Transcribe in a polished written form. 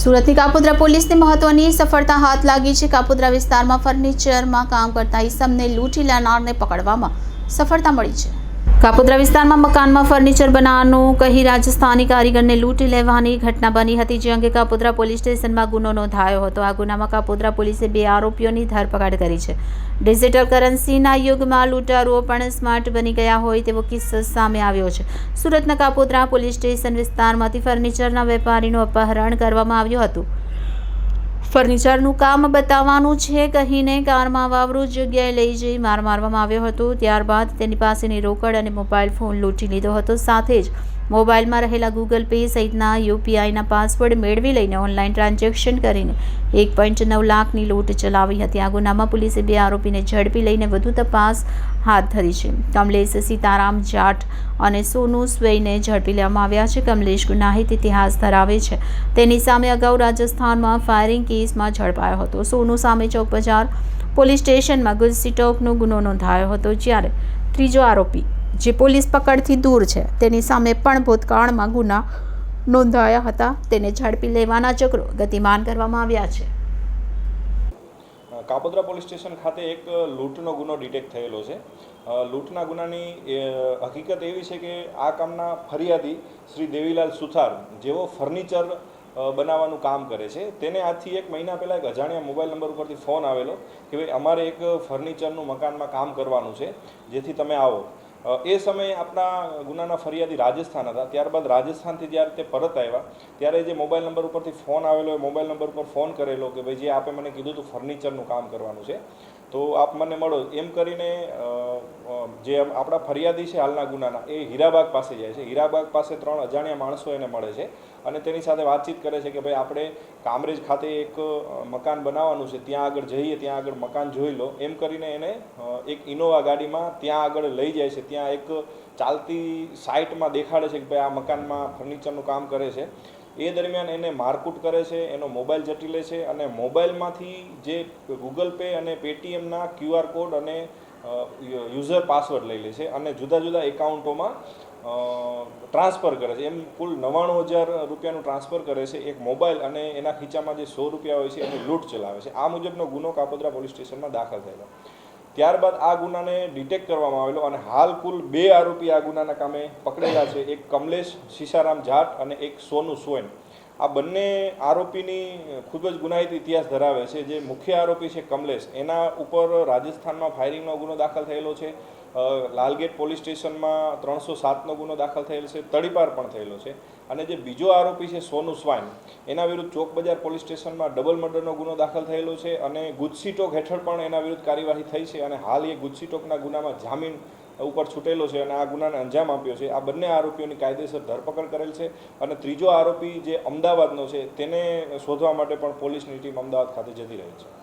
સુરતની કાપોદ્રા પોલીસને મહત્વની સફળતા હાથ લાગી છે। કાપોદ્રા વિસ્તારમાં ફર્નિચરમાં કામ કરતા ઈસમને લૂંટી લેનારને પકડવામાં સફળતા મળી છે। કાપોદ્રા વિસ્તારમાં મકાનમાં ફર્નિચર બનાવવાનું કહી રાજસ્થાની કારીગરને લૂંટી લેવાની ઘટના બની હતી, જે અંગે કાપોદ્રા પોલીસ સ્ટેશનમાં ગુનો નોંધાયો હતો। આ ગુનામાં કાપોદ્રા પોલીસે 2 આરોપીઓની ધરપકડ કરી છે। ડિજિટલ કરન્સીના યુગમાં લૂંટારુઓ પણ સ્માર્ટ બની ગયા હોય તેવો કિસ્સો સામે આવ્યો છે। સુરતના કાપોદ્રા પોલીસ સ્ટેશન વિસ્તારમાંથી ફર્નિચરના વેપારીનું અપહરણ કરવામાં આવ્યું હતું। ફર્નિચરનું કામ બતાવવાનું છે કહીને કારમાં વાવરૂ જગ્યાએ લઈ જઈ માર મારવામાં આવ્યો હતો। ત્યારબાદ તેની પાસેની રોકડ અને મોબાઈલ ફોન લૂંટી લીધો હતો। સાથે જ મોબાઈલમાં રહેલા ગૂગલ પે સહિતના યુપીઆઈના પાસવર્ડ મેળવી લઈને ઓનલાઈન ટ્રાન્ઝેક્શન કરીને 1.9 લાખની લૂંટ ચલાવી હતી। આ ગુનામાં પોલીસે 2 આરોપીને ઝડપી લઈને વધુ તપાસ હાથ ધરી છે। કમલેશ સીતારામ જાટ અને સોનુ સ્વૈને ઝડપી લેવામાં આવ્યા છે। કમલેશ ગુનાહિત ઇતિહાસ ધરાવે છે। તેની સામે અગાઉ રાજસ્થાનમાં ફાયરિંગ કેસમાં ઝડપાયો હતો। સોનુ સામે ચોક બજાર પોલીસ સ્ટેશનમાં ગુજસીટોકનો ગુનો નોંધાયો હતો, જ્યારે ત્રીજો આરોપી જે પોલીસ પકડથી દૂર છે તેની સામે પણ ભૂતકાળમાં ગુના નોંધાયા હતા। તેને ઝડપી લેવાના ચક્રો ગતિમાન કરવામાં આવ્યા છે। કાપોદ્રા પોલીસ સ્ટેશન ખાતે એક લૂંટનો ગુનો ડિટેક્ટ થયેલો છે। લૂંટના ગુનાની હકીકત એવી છે કે આ કામના ફરિયાદી શ્રી દેવીલાલ સુથાર, જેઓ ફર્નિચર બનાવવાનું કામ કરે છે, તેને આજથી 1 મહિના પહેલાં એક અજાણ્યા મોબાઈલ નંબર ઉપરથી ફોન આવેલો કે ભાઈ અમારે એક ફર્નિચરનું મકાનમાં કામ કરવાનું છે, જેથી તમે આવો। એ સમયે આપણા ગુનાના ફરિયાદી રાજસ્થાન હતા। ત્યારબાદ રાજસ્થાનથી જ્યારે તે પરત આવ્યા ત્યારે જે મોબાઈલ નંબર ઉપરથી ફોન આવેલો એ મોબાઈલ નંબર ઉપર ફોન કરેલો કે ભાઈ જે આપે મને કીધું હતું ફર્નિચરનું કામ કરવાનું છે, તો આપ મને મળો એમ કરીને જે આપણા ફરિયાદી છે હાલના ગુનાના, એ હીરાબાગ પાસે જાય છે। હીરાબાગ પાસે 3 અજાણ્યા માણસો એને મળે છે અને તેની સાથે વાતચીત કરે છે કે ભાઈ આપણે કામરેજ ખાતે એક મકાન બનાવવાનું છે, ત્યાં આગળ જઈએ, ત્યાં આગળ મકાન જોઈ લો એમ કરીને એને એક ઇનોવા ગાડીમાં ત્યાં આગળ લઈ જાય છે। ત્યાં એક ચાલતી સાઇટમાં દેખાડે છે કે ભાઈ આ મકાનમાં ફર્નિચરનું કામ કરે છે। એ દરમિયાન એને મારકૂટ કરે છે, એનો મોબાઈલ જટી લે છે અને મોબાઈલમાંથી જે ગૂગલ પે અને પેટીએમના QR કોડ અને યુઝર પાસવર્ડ લઈ લે છે અને જુદા જુદા એકાઉન્ટોમાં ટ્રાન્સફર કરે છે। એમ કુલ 99,000 રૂપિયાનું ટ્રાન્સફર કરે છે એક મોબાઈલ અને એના ખીચામાં જે 100 રૂપિયા હોય છે એની લૂંટ ચલાવે છે। આ મુજબનો ગુનો કાપોદ્રા પોલીસ સ્ટેશનમાં દાખલ થયેલો। ત્યારબાદ આ ગુનાને ડિટેક્ટ કરવામાં આવેલો અને હાલ કુલ 2 આરોપી આ ગુનાના કામે પકડેલા છે, એક કમલેશ સીસારામ જાટ અને એક સોનુ સ્વૈન। આ બંને આરોપીની ખૂબ જ ગુનાહિત ઇતિહાસ ધરાવે છે। જે મુખ્ય આરોપી છે કમલેશ, એના ઉપર રાજસ્થાનમાં ફાયરિંગનો ગુનો દાખલ થયેલો છે, લાલગેટ પોલીસ સ્ટેશનમાં 307નો ગુનો દાખલ થયેલો છે, તડીપાર પણ થયેલો છે। અને જે બીજો આરોપી છે સોનુ સ્વાઈન, એના વિરુદ્ધ ચોક બજાર પોલીસ સ્ટેશનમાં ડબલ મર્ડરનો ગુનો દાખલ થયેલો છે અને ગુજસીટોક હેઠળ પણ એના વિરુદ્ધ કાર્યવાહી થઈ છે અને હાલ એ ગુજસીટોકના ગુનામાં જામીન ઉપર છૂટેલો છે અને આ ગુનાને અંજામ આપ્યો છે। આ બંને આરોપીઓની કાયદેસર ધરપકડ કરેલ છે અને ત્રીજો આરોપી જે અમદાવાદનો છે તેને શોધવા માટે પણ પોલીસની ટીમ અમદાવાદ ખાતે જતી રહી છે।